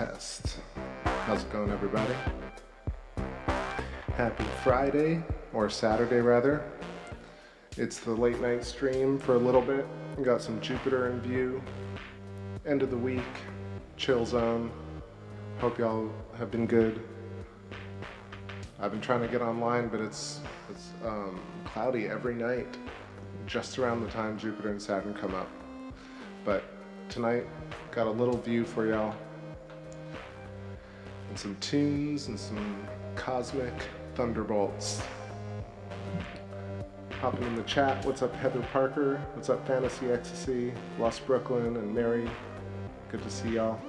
test. How's it going, everybody? Happy Friday, or Saturday rather. It's the late night stream for a little bit. We got some Jupiter in view. End of the week, chill zone. Hope y'all have been good. I've been trying to get online, but it's cloudy every night, just around the time Jupiter and Saturn come up. But tonight, got a little view for y'all. And some tunes and some cosmic thunderbolts. Hopping in the chat. What's up, Heather Parker? What's up, Fantasy Ecstasy? Lost Brooklyn and Mary. Good to see y'all.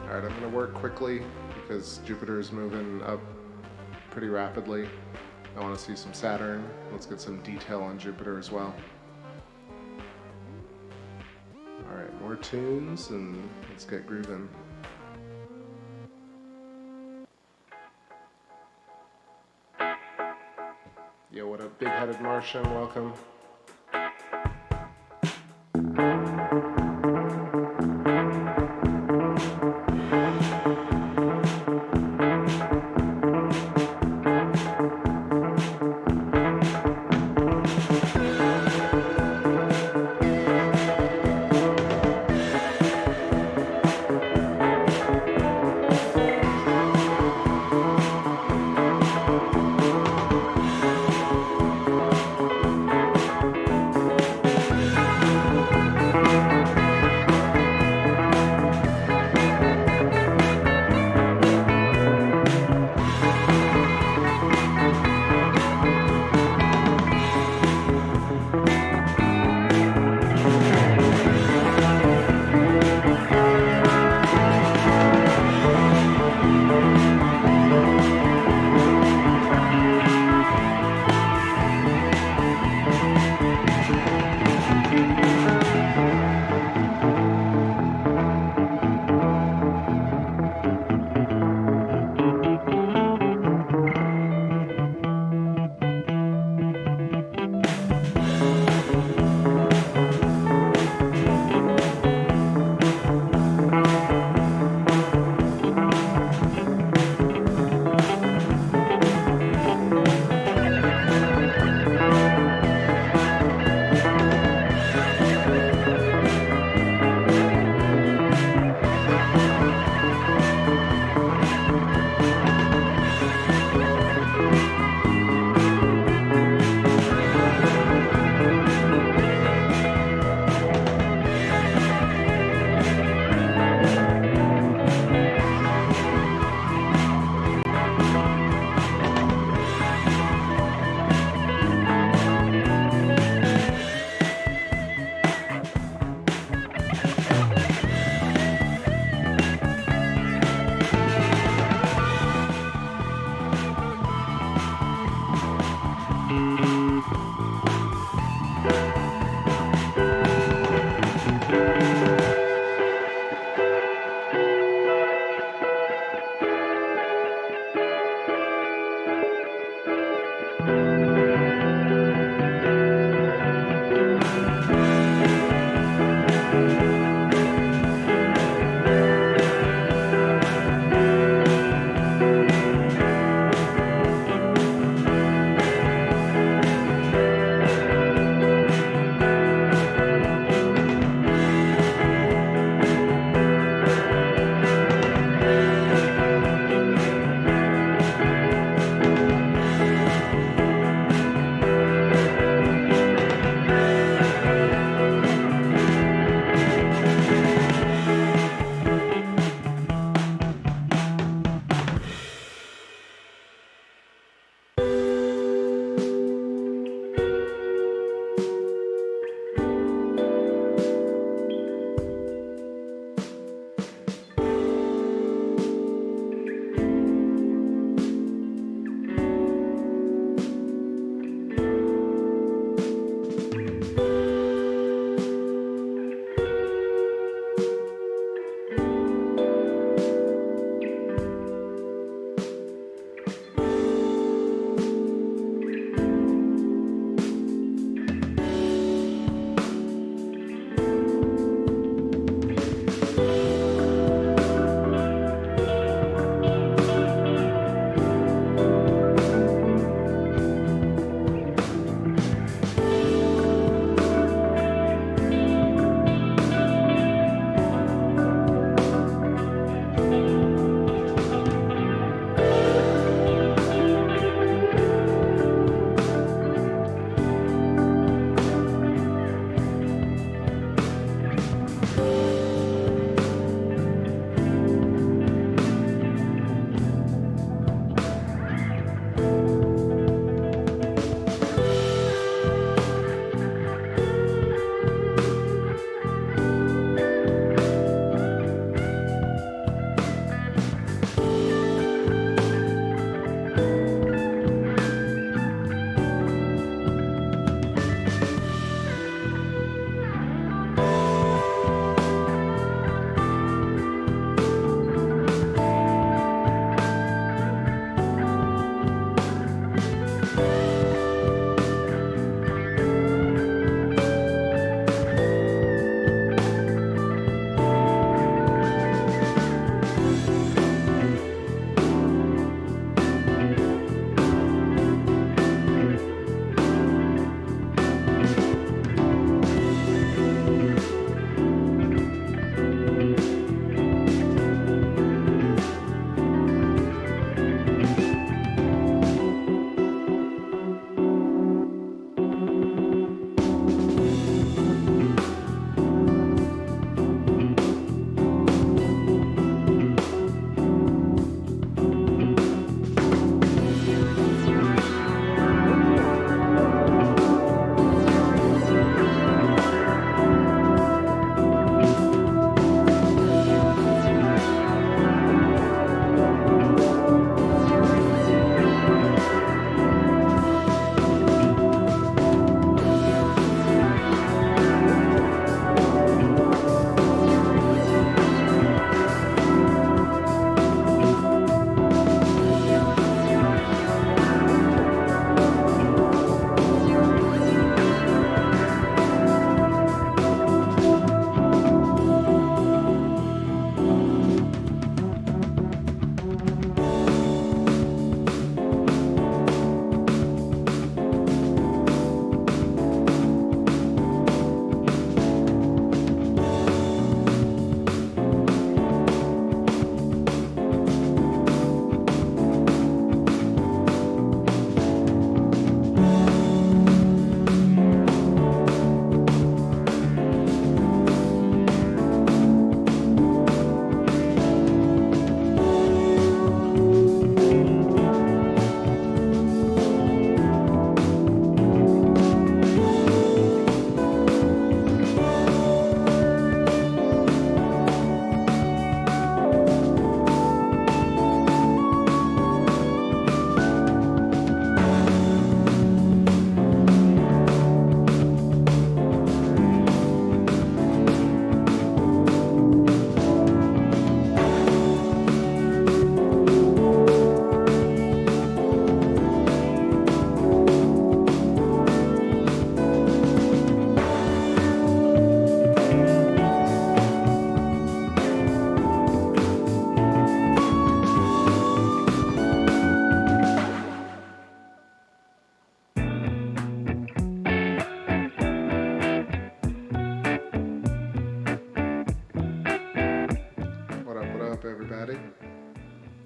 Alright, I'm going to work quickly because Jupiter is moving up pretty rapidly. I want to see some Saturn. Let's get some detail on Jupiter as well. Alright, more tunes and let's get grooving. Yo, what up, big-headed Martian? Welcome.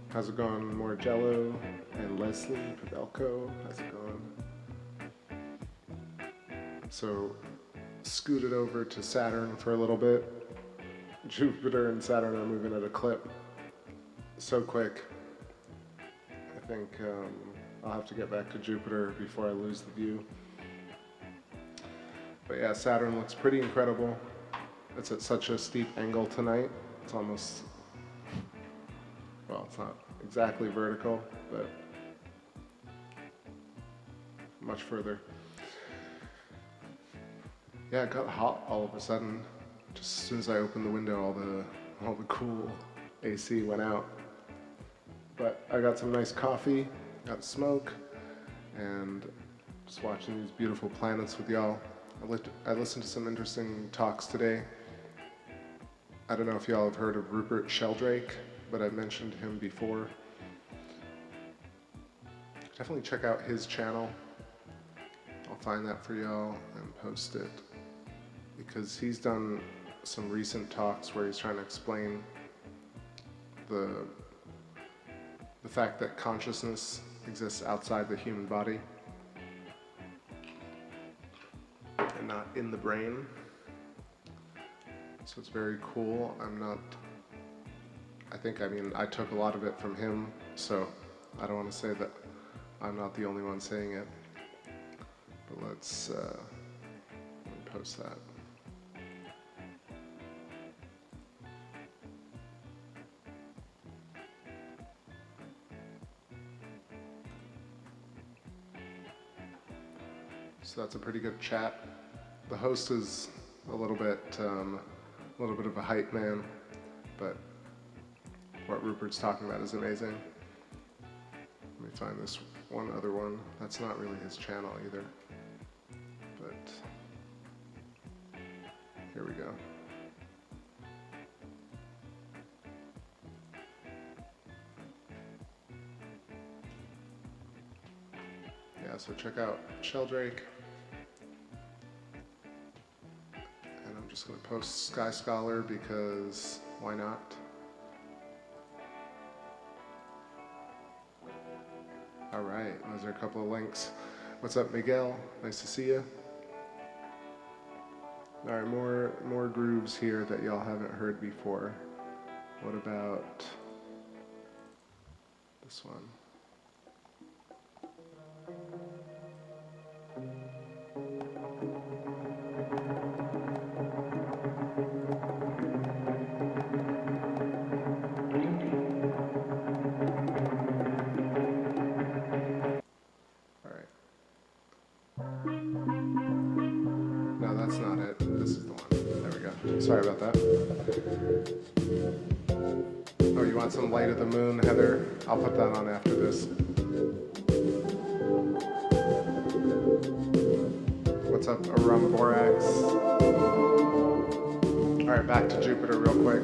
How's it going, Morgello and Leslie Pavelko? How's it going? So, scooted over to Saturn for a little bit. Jupiter and Saturn are moving at a clip so quick. I think I'll have to get back to Jupiter before I lose the view. But yeah, Saturn looks pretty incredible. It's at such a steep angle tonight. It's almost, well, it's not exactly vertical, but much further. Yeah, it got hot all of a sudden. Just as soon as I opened the window, all the cool AC went out. But I got some nice coffee, got smoke, and just watching these beautiful planets with y'all. I listened to some interesting talks today. I don't know if y'all have heard of Rupert Sheldrake, but I mentioned him before. Definitely check out his channel. I'll find that for y'all and post it, because he's done some recent talks where he's trying to explain the fact that consciousness exists outside the human body and not in the brain. So it's very cool. I took a lot of it from him, so I don't want to say that I'm not the only one saying it. But let me post that. So that's a pretty good chat. The host is a little bit of a hype man, but what Rupert's talking about is amazing. Let me find this one other one. That's not really his channel either, but here we go. Yeah, so check out Sheldrake. I'm just going to post Sky Scholar because why not? All right, those are a couple of links. What's up, Miguel? Nice to see you. All right, more grooves here that y'all haven't heard before. What about this one? Sorry about that. Oh, you want some Light of the Moon, Heather? I'll put that on after this. What's up, Arum Borax? Alright, back to Jupiter real quick.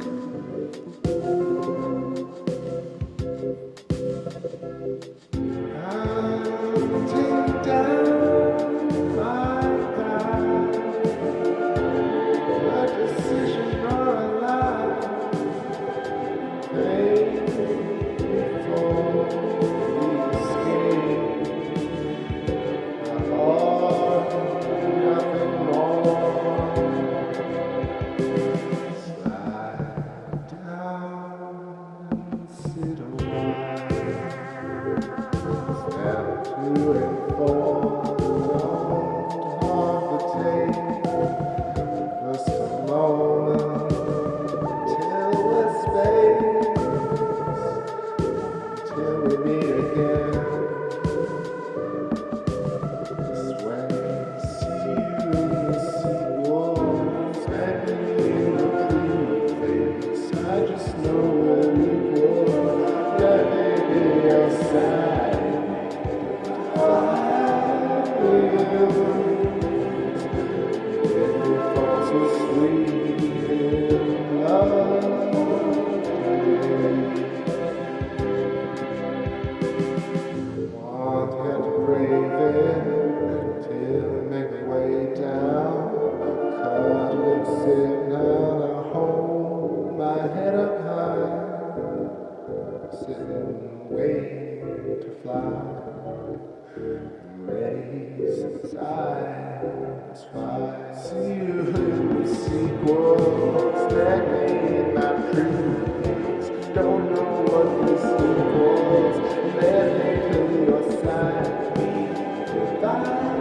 and waiting to fly, and race inside spy. See you in the sequels that made my previous. Don't know what this equals. Let me to your side. Be divided.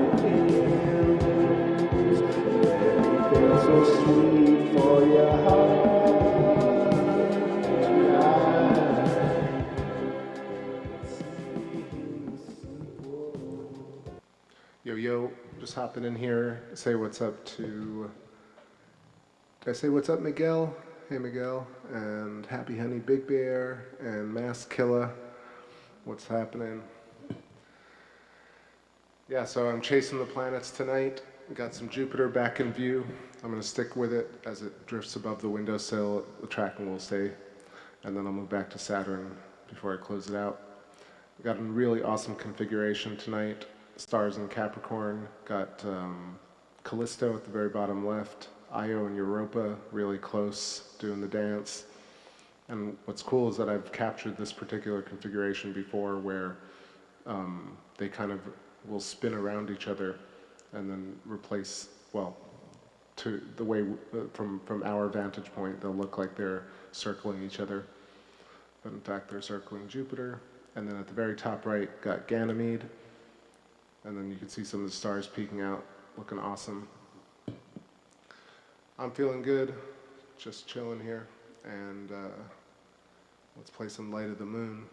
Everything so sweet for your heart tonight. Yo, yo, just hopping in here. Say what's up to... Did I say what's up, Miguel? Hey, Miguel. And Happy Honey Big Bear and Mass Killa. What's happening? Yeah, so I'm chasing the planets tonight. Got some Jupiter back in view. I'm going to stick with it as it drifts above the windowsill. The tracking will stay. And then I'll move back to Saturn before I close it out. Got a really awesome configuration tonight. Stars in Capricorn. Got Callisto at the very bottom left. Io and Europa really close doing the dance. And what's cool is that I've captured this particular configuration before where they kind of will spin around each other and then replace, well, to the way from our vantage point, they'll look like they're circling each other. But in fact, they're circling Jupiter. And then at the very top right, got Ganymede. And then you can see some of the stars peeking out, looking awesome. I'm feeling good, just chilling here. And let's play some Light of the Moon.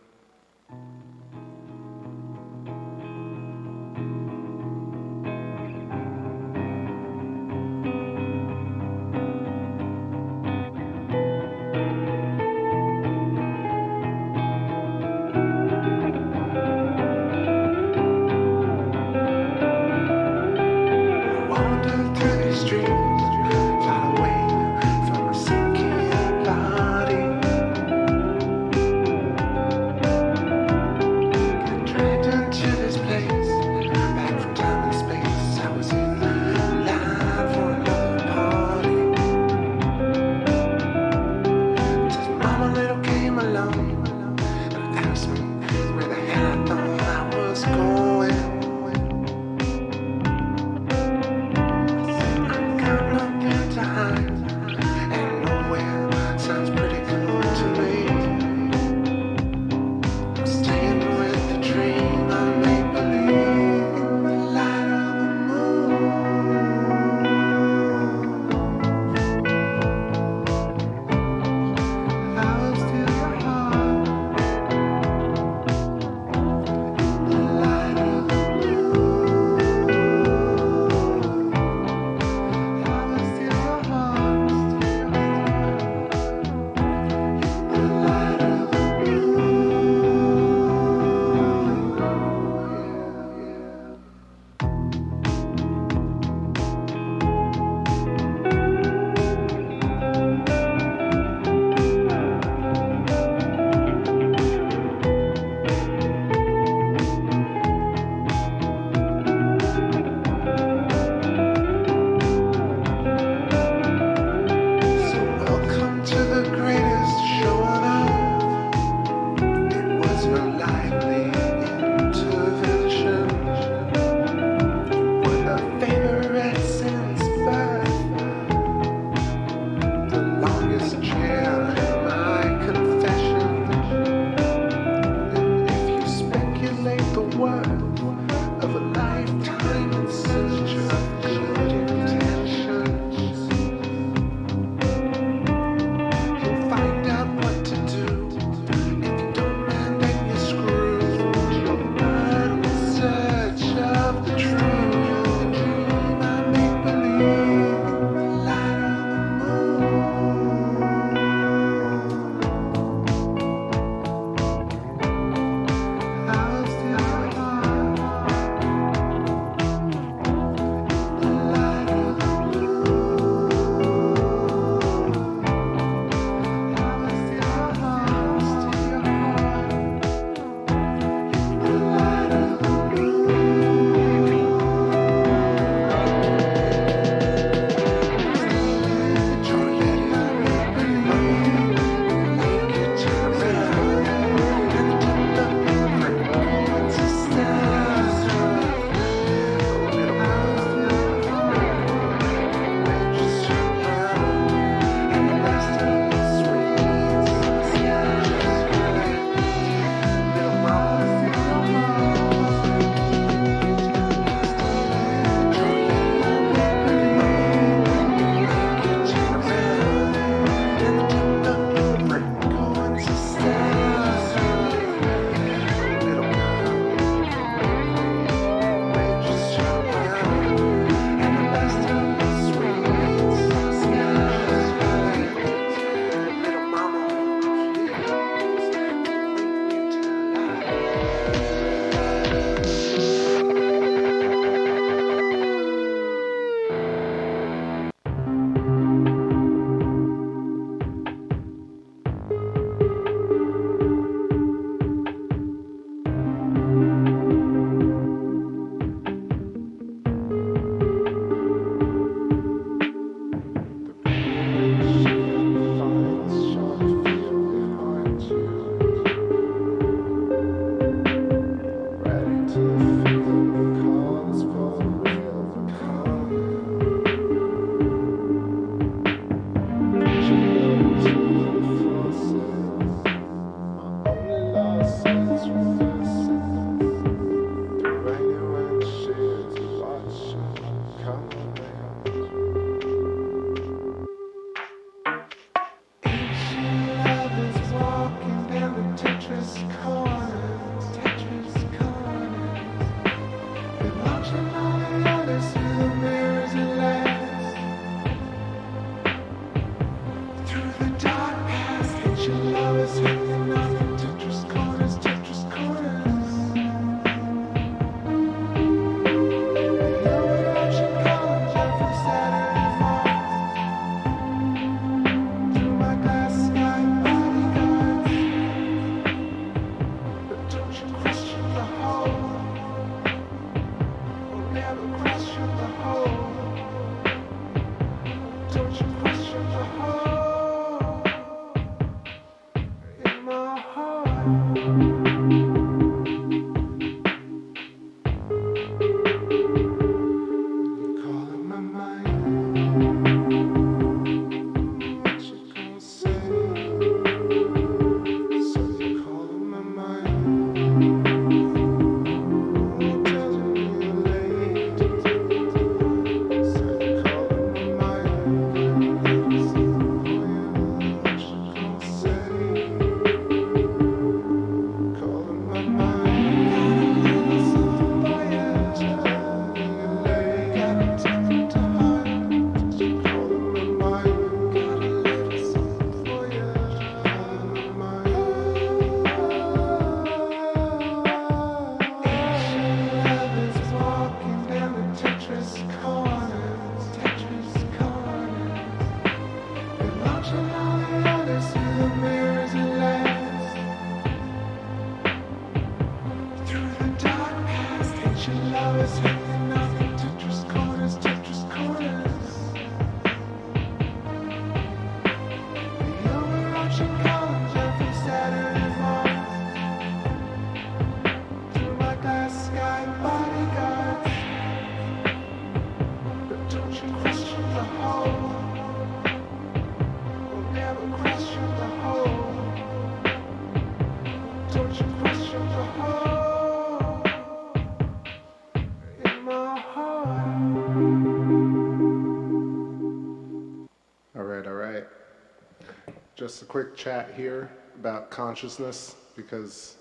Just a quick chat here about consciousness because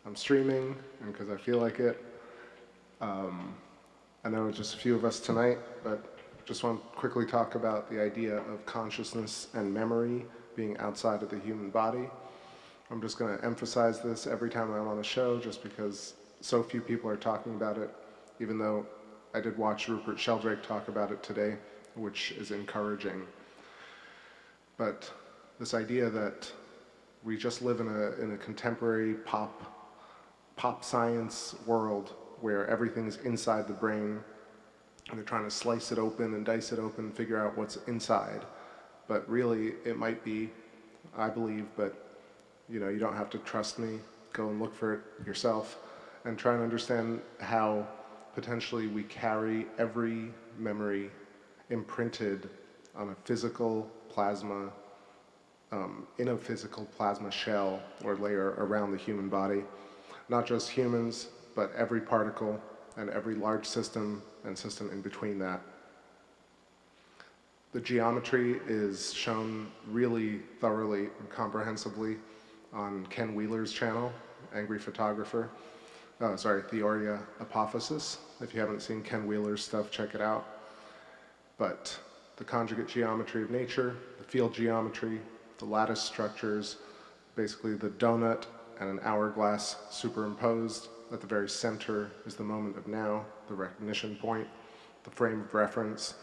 I'm streaming and because I feel like it. I know it's just a few of us tonight, but just want to quickly talk about the idea of consciousness and memory being outside of the human body. I'm just going to emphasize this every time I'm on a show just because so few people are talking about it, even though I did watch Rupert Sheldrake talk about it today, which is encouraging. But this idea that we just live in a contemporary pop science world where everything's inside the brain and they're trying to slice it open and dice it open and figure out what's inside. But really it might be, I believe, but you know, you don't have to trust me. Go and look for it yourself and try and understand how potentially we carry every memory imprinted on a physical plasma in a physical plasma shell or layer around the human body. Not just humans, but every particle and every large system and system in between that. The geometry is shown really thoroughly and comprehensively on Ken Wheeler's channel, Angry Photographer. Theoria Apophysis. If you haven't seen Ken Wheeler's stuff, check it out. But the conjugate geometry of nature, the field geometry, the lattice structures, basically the donut and an hourglass superimposed. At the very center is the moment of now, the recognition point, the frame of reference,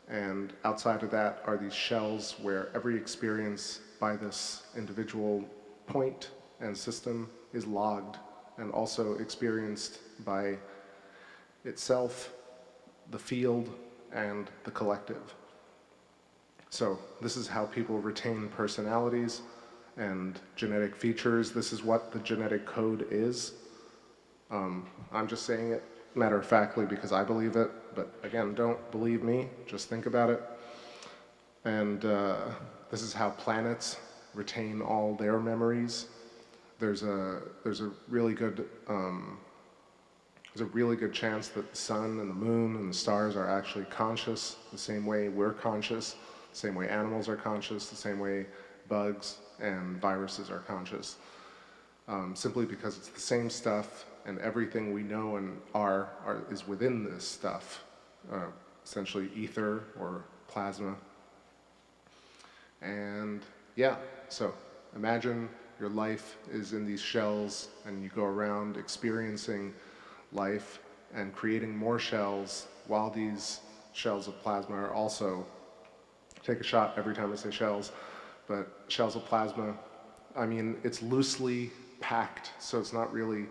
and outside of that are these shells where every experience by this individual point and system is logged and also experienced by itself, the field, and the collective. So this is how people retain personalities and genetic features. This is what the genetic code is. I'm just saying it matter-of-factly because I believe it, but again, don't believe me, just think about it. And this is how planets retain all their memories. There's a really good chance that the sun and the moon and the stars are actually conscious the same way we're conscious, the same way animals are conscious, the same way bugs and viruses are conscious. Simply because it's the same stuff and everything we know and is within this stuff, essentially ether or plasma. And yeah, so imagine your life is in these shells and you go around experiencing life and creating more shells while these shells of plasma are also, take a shot every time I say shells, but shells of plasma, I mean, it's loosely packed, so it's not really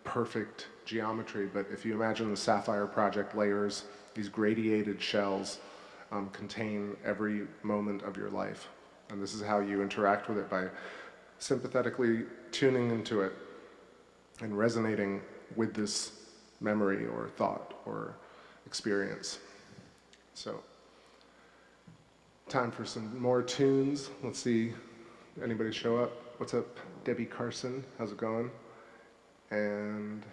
perfect geometry, but if you imagine the Sapphire Project layers, these gradiated shells contain every moment of your life. And this is how you interact with it, by sympathetically tuning into it and resonating with this memory or thought or experience. So, time for some more tunes. Let's see, anybody show up? What's up, Debbie Carson? How's it going? And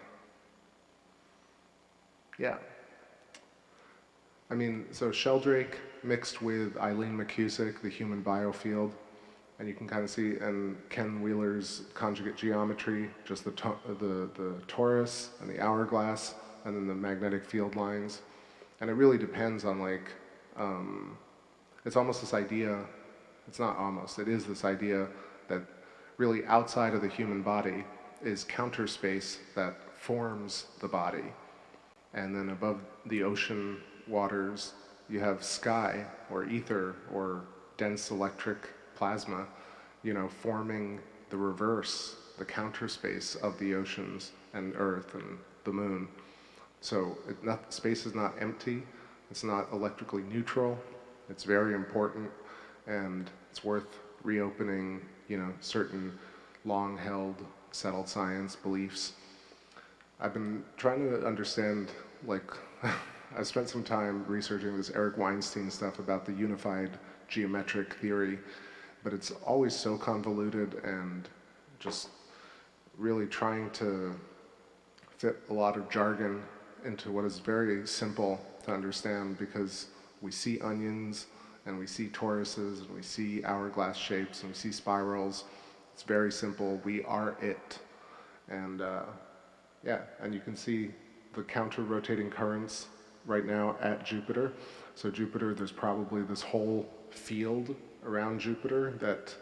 yeah. I mean, so Sheldrake mixed with Eileen McCusick, the human biofield, and you can kind of see, and Ken Wheeler's conjugate geometry, just the torus and the hourglass, and then the magnetic field lines. And it really depends on like, it's almost this idea, it's not almost, it is this idea that really outside of the human body is counter space that forms the body. And then above the ocean waters, you have sky or ether or dense electric plasma, you know, forming the reverse, the counter space of the oceans and Earth and the moon. So space is not empty, it's not electrically neutral, it's very important, and it's worth reopening, you know, certain long-held, settled science beliefs. I've been trying to understand, like, I spent some time researching this Eric Weinstein stuff about the unified geometric theory, but it's always so convoluted and just really trying to fit a lot of jargon into what is very simple to understand, because we see onions and we see toruses and we see hourglass shapes and we see spirals. It's very simple. We are it. And yeah, and you can see the counter-rotating currents right now at Jupiter. So Jupiter, there's probably this whole field around Jupiter that,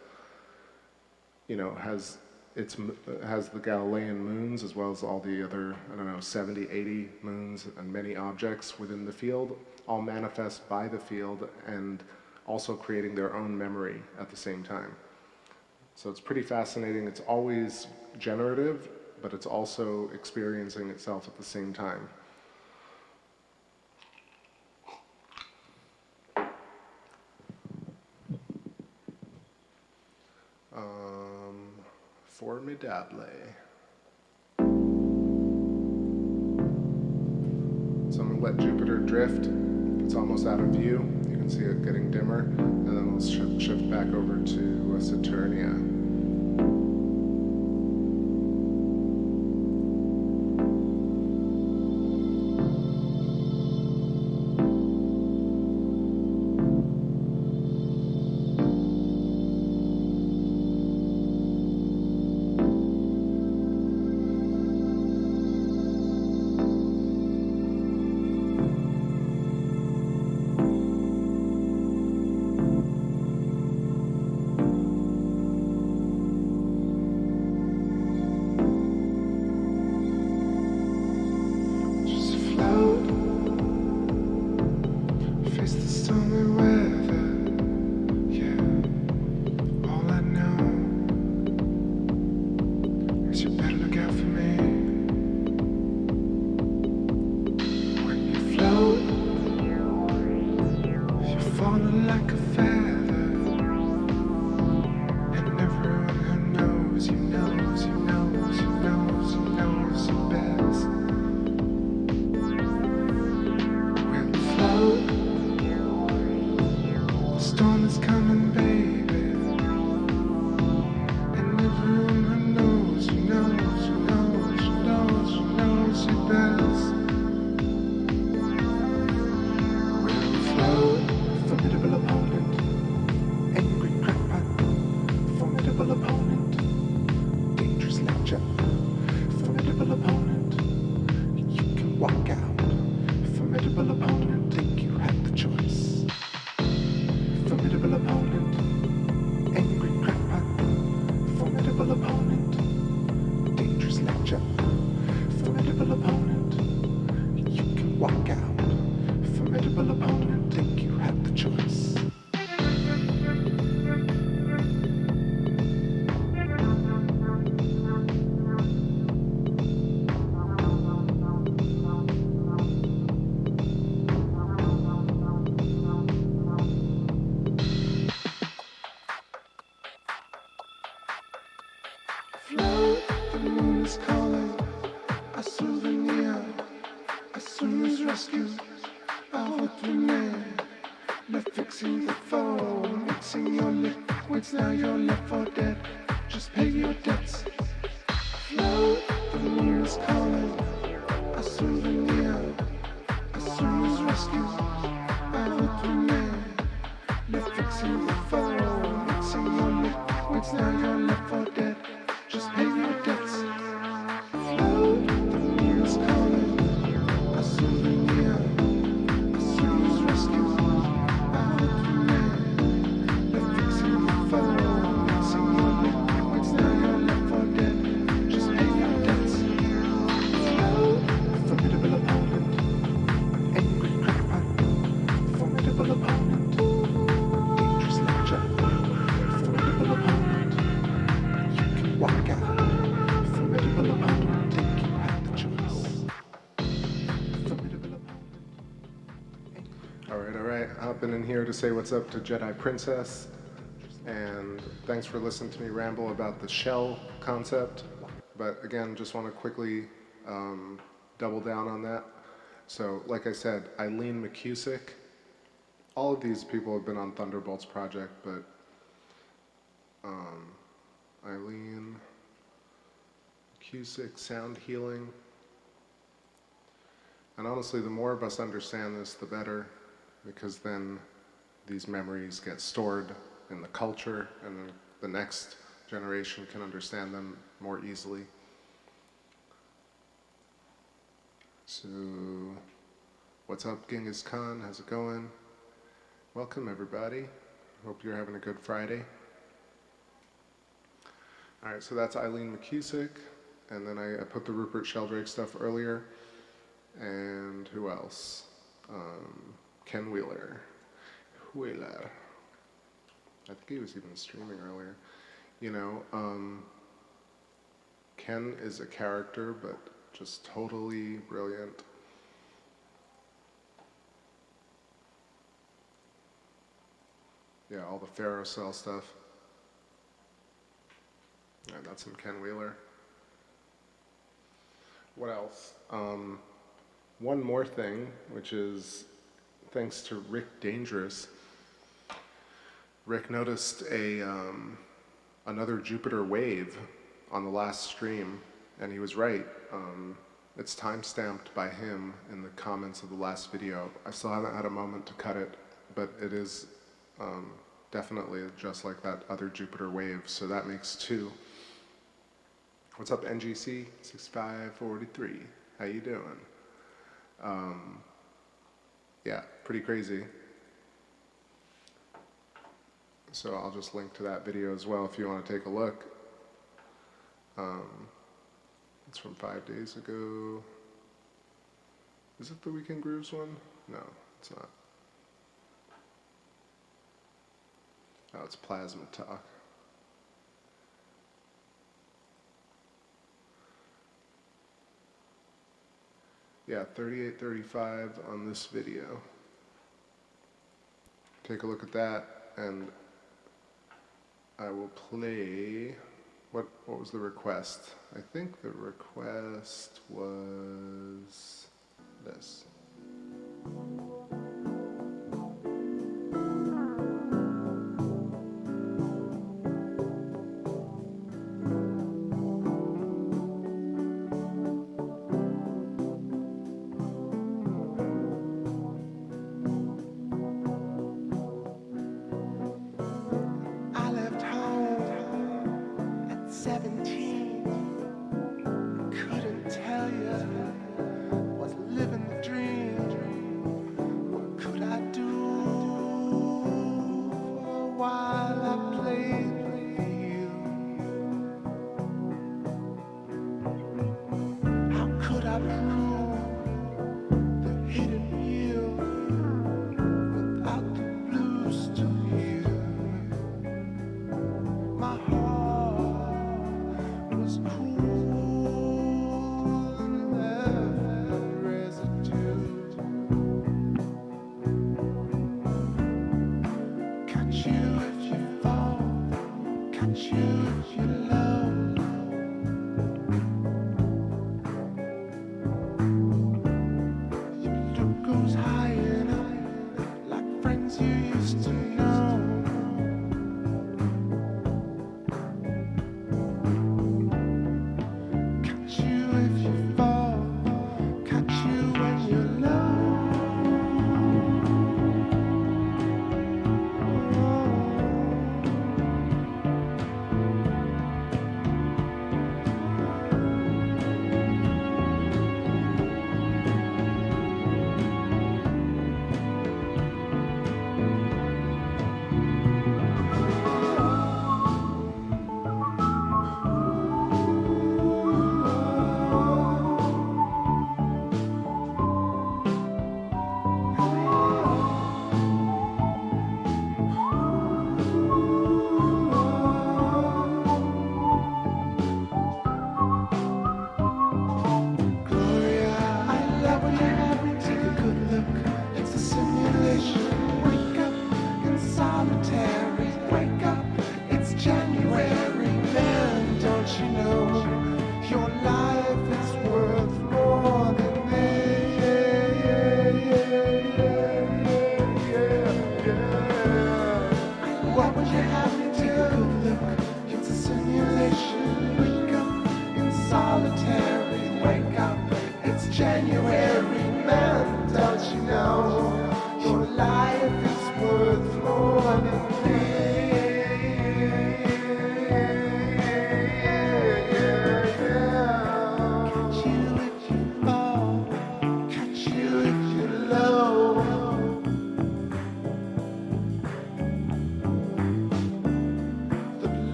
you know, has the Galilean moons as well as all the other, I don't know, 70, 80 moons and many objects within the field, all manifest by the field and also creating their own memory at the same time. So it's pretty fascinating. It's always generative, but it's also experiencing itself at the same time. Formidable. So I'm going to let Jupiter drift. It's almost out of view. You can see it getting dimmer. And then we'll shift back over to Saturnia. It's now you're left for dead. Just pay your debts. Flow, the nearest calling. A souvenir. As soon as rescue, I hope you man. You're fixing the furrow, mixing your liquids. Now you're left for dead. Just pay your debts. Flow, the nearest calling. A souvenir. As soon as rescue, I hope you man. You're fixing the furrow, mixing your liquids. Now you're left for dead. Just pay your debts. Flow, formidable opponent. Angry crackpot. Formidable opponent. Dangerous lecture. Formidable opponent. You can walk out. Formidable opponent. Take you have the choice. Formidable opponent. Alright. Hopping in here to say what's up to Jedi Princess. And thanks for listening to me ramble about the shell concept. But again, just want to quickly double down on that. So, like I said, Eileen McCusick. All of these people have been on Thunderbolts Project, but Eileen McCusick, sound healing. And honestly, the more of us understand this, the better, because then these memories get stored in the culture, and then the next generation can understand them more easily. So, what's up, Genghis Khan? How's it going? Welcome, everybody. Hope you're having a good Friday. All right, so that's Eileen McCusick, and then I put the Rupert Sheldrake stuff earlier. And who else? Ken Wheeler. I think he was even streaming earlier. You know, Ken is a character, but just totally brilliant. Yeah, all the ferrocell stuff. Yeah, that's some Ken Wheeler. What else? One more thing, which is thanks to Rick Dangerous. Rick noticed another Jupiter wave on the last stream, and he was right. It's time-stamped by him in the comments of the last video. I still haven't had a moment to cut it, but it is definitely just like that other Jupiter wave, so that makes two. What's up, NGC 6543? How you doing? Yeah, pretty crazy. So I'll just link to that video as well if you want to take a look. It's from 5 days ago. Is it the Weekend Grooves one? No, it's not. Oh, it's Plasma Talk. Yeah, 3835 on this video. Take a look at that, and I will play. What was the request? I think the request was this.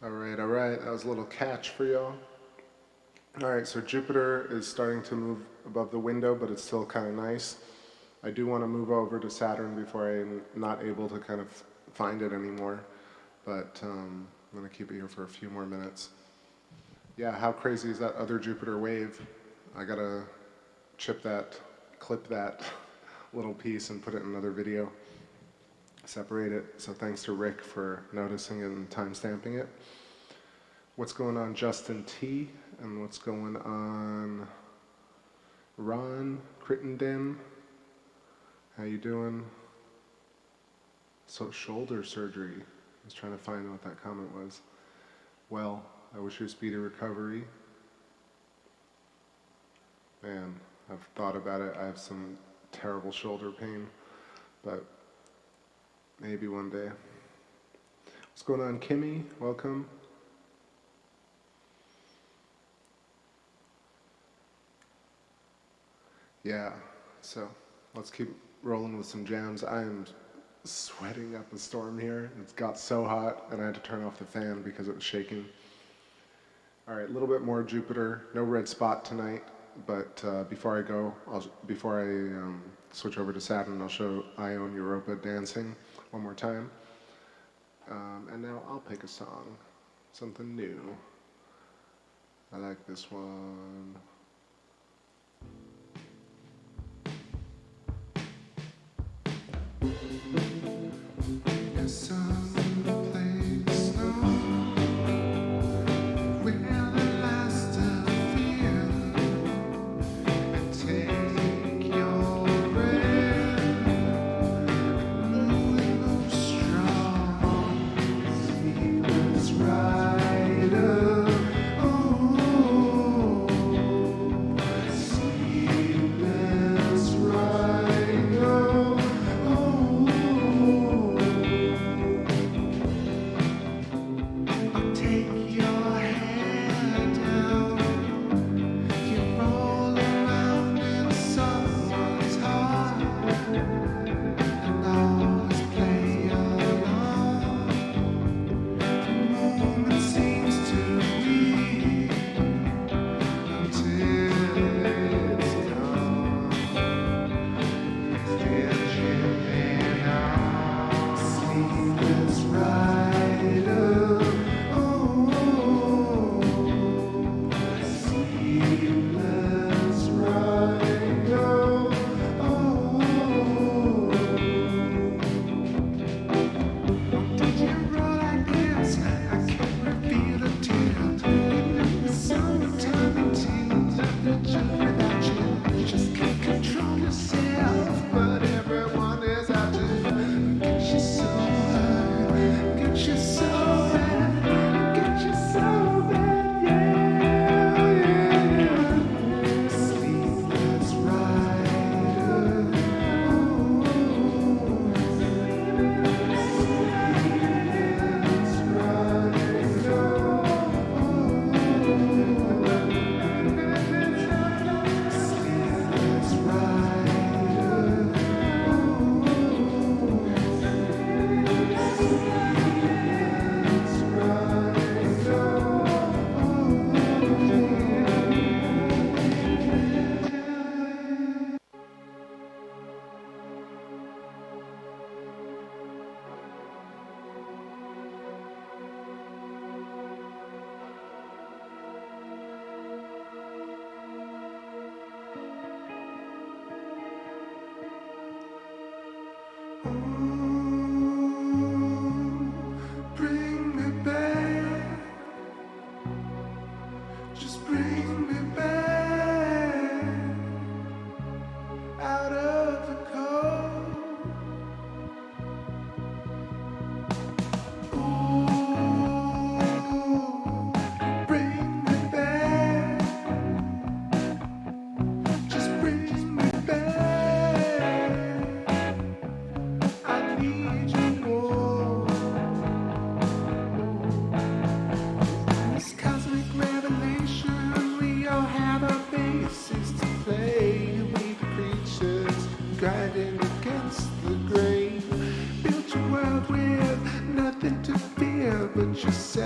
Alright, that was a little catch for y'all. Alright, so Jupiter is starting to move above the window, but it's still kind of nice. I do want to move over to Saturn before I'm not able to kind of find it anymore, but I'm going to keep it here for a few more minutes. Yeah, how crazy is that other Jupiter wave? I gotta clip that little piece and put it in another video, separate it. So thanks to Rick for noticing and timestamping it. What's going on, Justin T? And what's going on, Ron Crittenden? How you doing? So shoulder surgery. I was trying to find what that comment was. Well, I wish you a speedy recovery. Man, I've thought about it. I have some terrible shoulder pain, but maybe one day. What's going on, Kimmy? Welcome. Yeah, so let's keep rolling with some jams. I am sweating up a storm here. It's got so hot, and I had to turn off the fan because it was shaking. All right, a little bit more Jupiter. No red spot tonight, but before I switch over to Saturn, I'll show Ion Europa dancing one more time. And now I'll pick a song, something new. I like this one. Yes,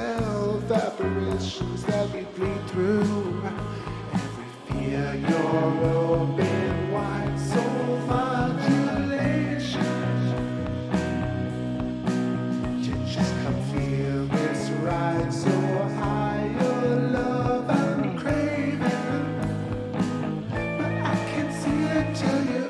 self apparitions that we bleed through. Every fear you're open wide, soul modulation. You just come feel this ride so high, your love I'm craving, but I can't see it till you.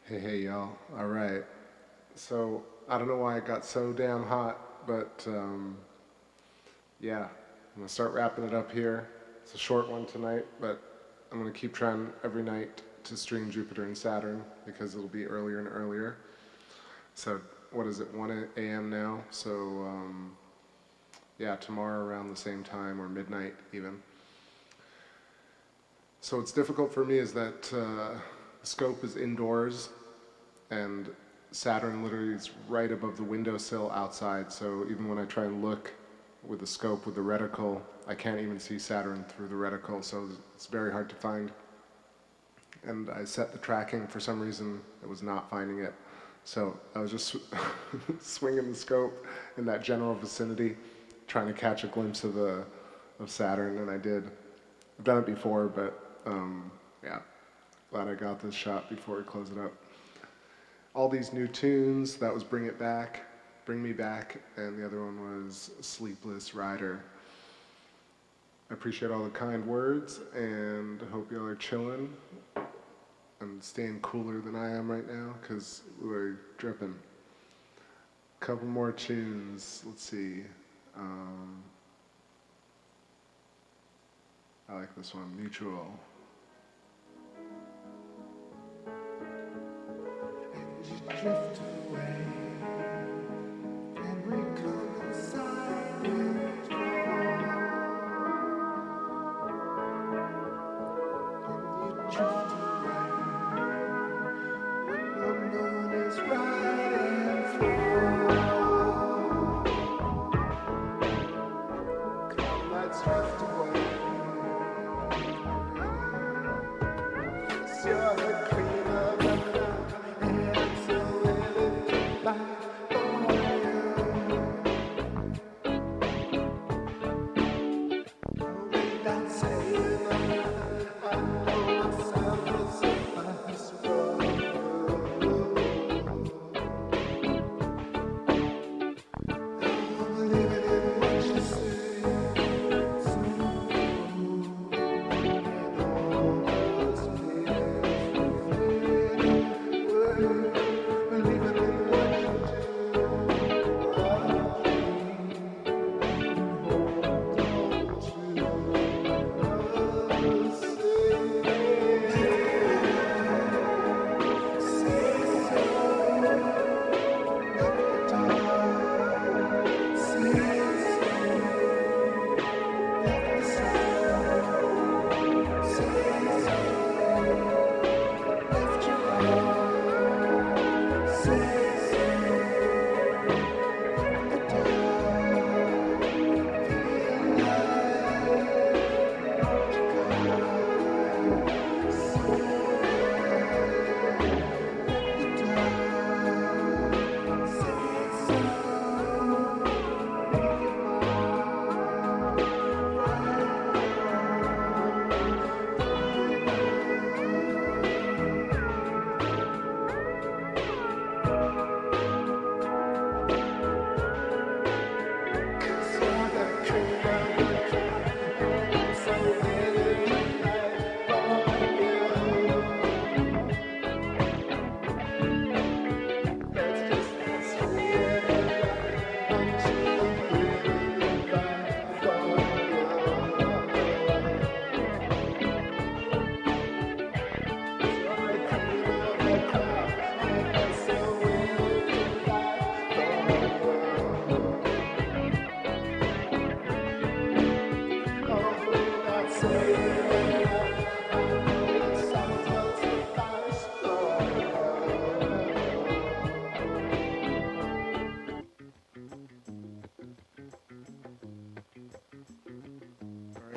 Hey y'all, all right. So I don't know why it got so damn hot, but yeah, I'm gonna start wrapping it up here. It's a short one tonight, but I'm gonna keep trying every night to stream Jupiter and Saturn because it'll be earlier and earlier. So what is it, 1 a.m. now? So yeah, tomorrow around the same time or midnight even. So what's difficult for me is that the scope is indoors and Saturn literally is right above the windowsill outside, so even when I try and look with the scope, with the reticle, I can't even see Saturn through the reticle, so it's very hard to find. And I set the tracking, for some reason it was not finding it. So I was just swinging the scope in that general vicinity, trying to catch a glimpse of Saturn, and I did. I've done it before, but yeah, glad I got this shot before we close it up. All these new tunes, that was Bring Me Back, and the other one was Sleepless Rider. I appreciate all the kind words, and hope y'all are chilling and staying cooler than I am right now, because we're dripping. Couple more tunes, let's see. I like this one, Mutual. Drift away and reconcile with and you drift away when the moon is riding full. Come, let's drift away. Yes, you're the queen of the night, and so like for you.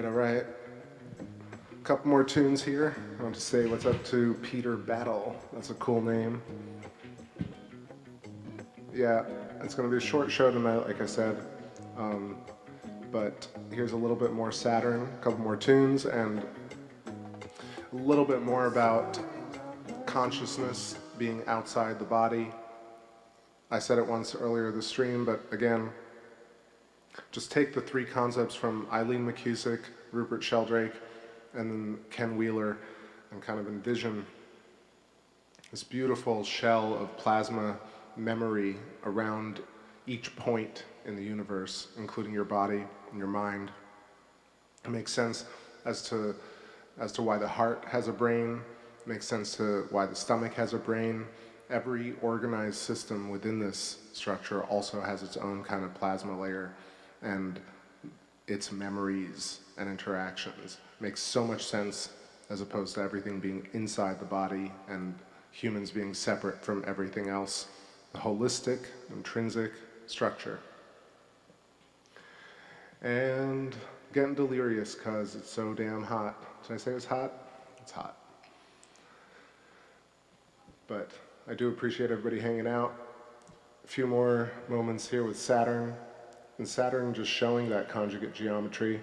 All right. A couple more tunes here. I want to say what's up to Peter Battle. That's a cool name. Yeah, it's going to be a short show tonight, like I said. But here's a little bit more Saturn, a couple more tunes, and a little bit more about consciousness being outside the body. I said it once earlier this stream, but again, just take the three concepts from Eileen McCusick, Rupert Sheldrake, and then Ken Wheeler, and kind of envision this beautiful shell of plasma memory around each point in the universe, including your body and your mind. It makes sense as to why the heart has a brain. It makes sense to why the stomach has a brain. Every organized system within this structure also has its own kind of plasma layer and its memories and interactions. Makes so much sense as opposed to everything being inside the body and humans being separate from everything else. The holistic, intrinsic structure. And getting delirious because it's so damn hot. Did I say it's hot? It's hot. But I do appreciate everybody hanging out. A few more moments here with Saturn. And Saturn just showing that conjugate geometry.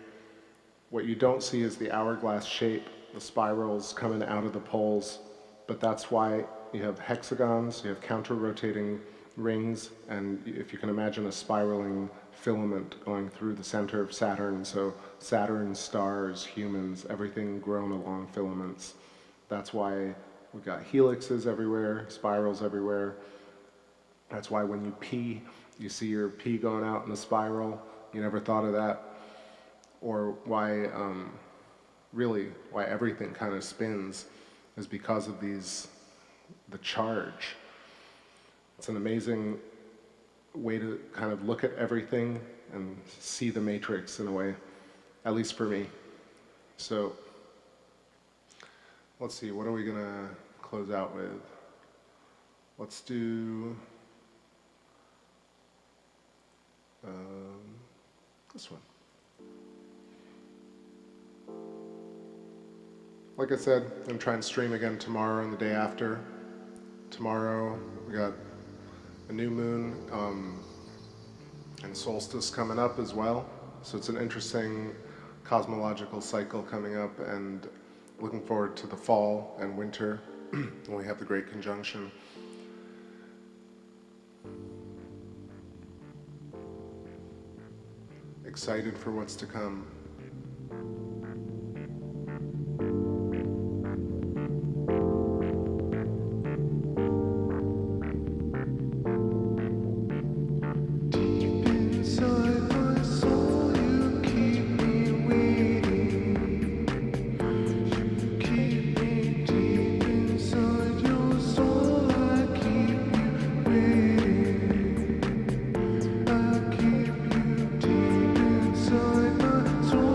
What you don't see is the hourglass shape, the spirals coming out of the poles. But that's why you have hexagons, you have counter-rotating rings, and if you can imagine a spiraling filament going through the center of Saturn, so Saturn, stars, humans, everything grown along filaments. That's why we've got helixes everywhere, spirals everywhere. That's why when you pee, you see your pee going out in a spiral. You never thought of that. Or why, really, why everything kind of spins is because of the charge. It's an amazing way to kind of look at everything and see the matrix in a way, at least for me. So, let's see, what are we gonna close out with? Let's do this one. Like I said, I'm gonna try and stream again tomorrow and the day after. Tomorrow, we got a new moon and solstice coming up as well. So it's an interesting cosmological cycle coming up, and looking forward to the fall and winter when we have the Great Conjunction. Excited for what's to come. So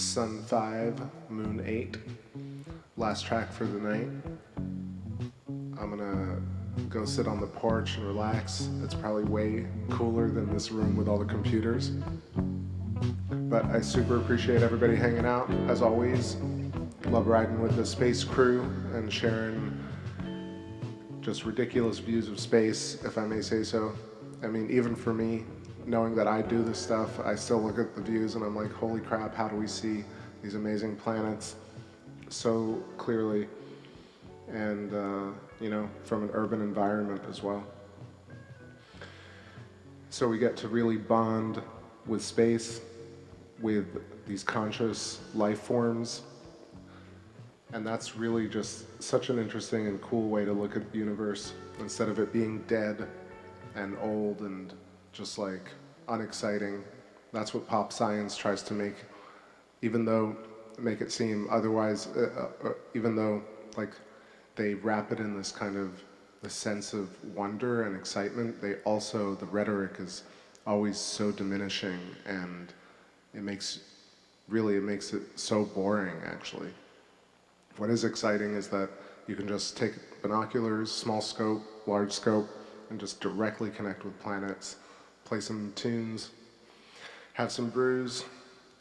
Sun 5, Moon 8. Last track for the night. I'm gonna go sit on the porch and relax. It's probably way cooler than this room with all the computers. But I super appreciate everybody hanging out, as always. Love riding with the space crew and sharing just ridiculous views of space, if I may say so. I mean, even for me, knowing that I do this stuff, I still look at the views and I'm like, holy crap, how do we see these amazing planets so clearly? And, you know, from an urban environment as well. So we get to really bond with space, with these conscious life forms. And that's really just such an interesting and cool way to look at the universe, instead of it being dead and old and just like unexciting. That's what pop science tries to make, make it seem otherwise, even though like they wrap it in this kind of the sense of wonder and excitement, they also, the rhetoric is always so diminishing, and it makes it so boring actually. What is exciting is that you can just take binoculars, small scope, large scope, and just directly connect with planets, play some tunes, have some brews,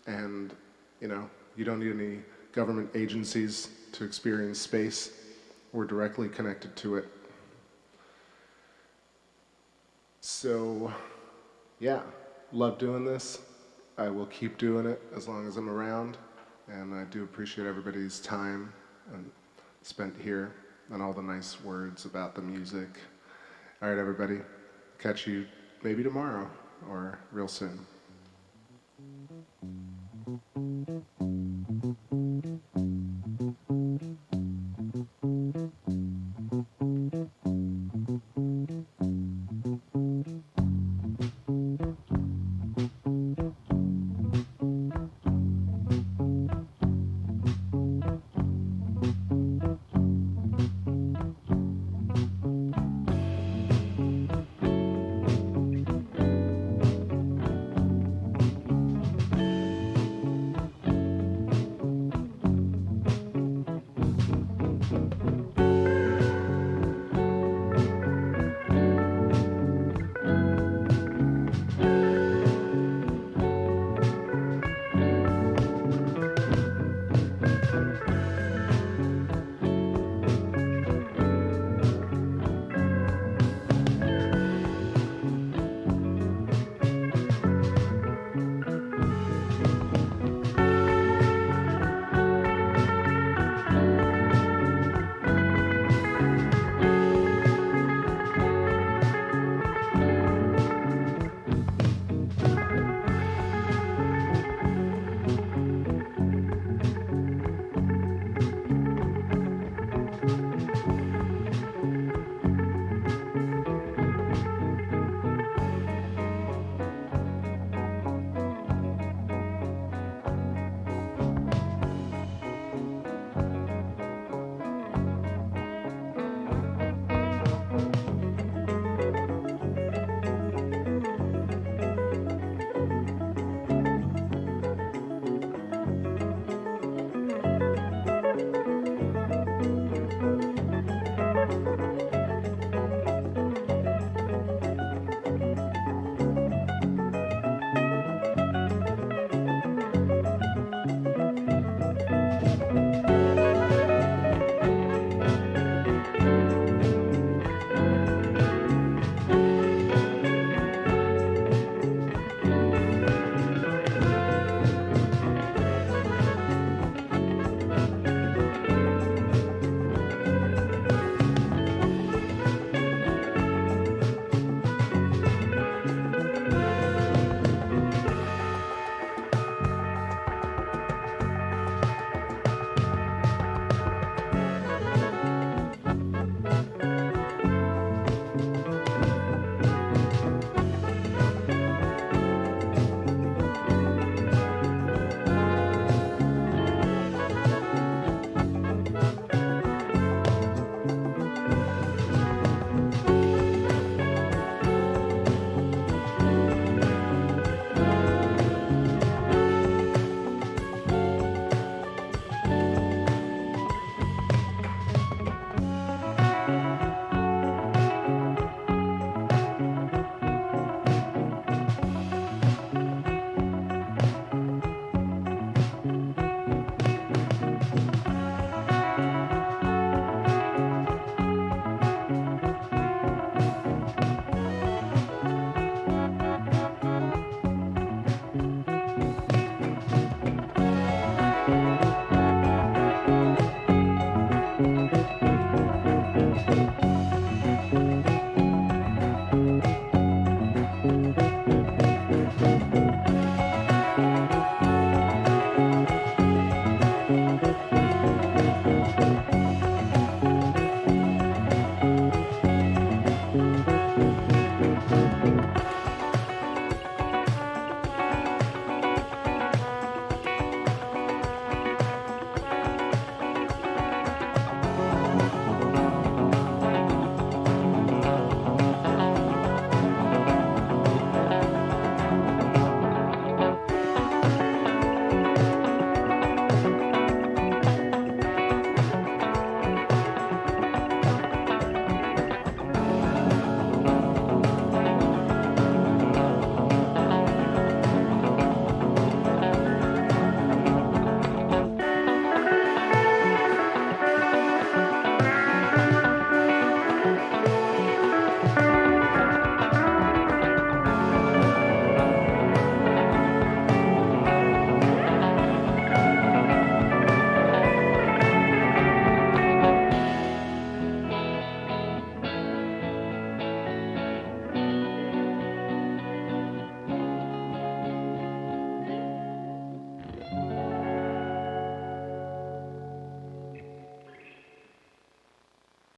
and you know, you don't need any government agencies to experience space. We're directly connected to it. So, yeah, love doing this. I will keep doing it as long as I'm around, and I do appreciate everybody's time spent here and all the nice words about the music. All right, everybody, catch you maybe tomorrow or real soon.